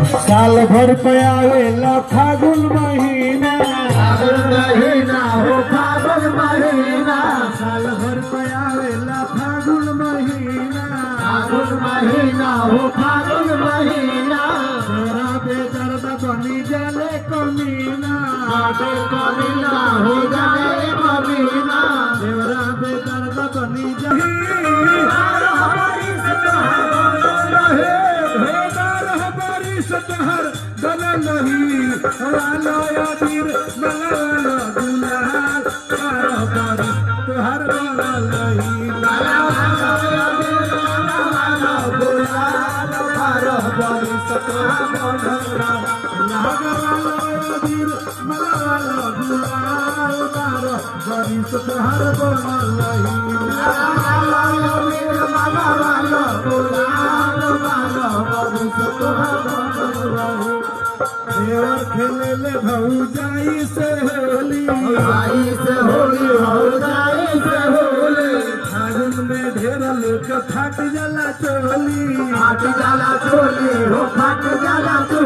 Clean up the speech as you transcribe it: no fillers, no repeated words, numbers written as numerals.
साल भर पे आवेला फागुन महीना हो फागुन महीना साल भर पे आवेला फागुन महीना हो फागुन महीना तेरा बेदर्द बनी जाले कमीना कमीना हो जाए कमीना तेरा बेदर्द बनी जाले सतहर गला नहीं वाला यादीर मलाला गुलाल कारोबार तुहर गला नहीं मलाला यादीर मलाला गुलाल कारोबार सतहर गला लगवाला यादीर मलाला गुलाल कारोबार सतहर गला नहीं मलाला यादीर मलाला गुलाल कारोबार सतहर देवर खेले ले भौजाई से होली भाई से होली भौजाई से होली फागुन में ढेर लोग फाट जाला चोली फाट जाला चोली हो फाट जाला चोली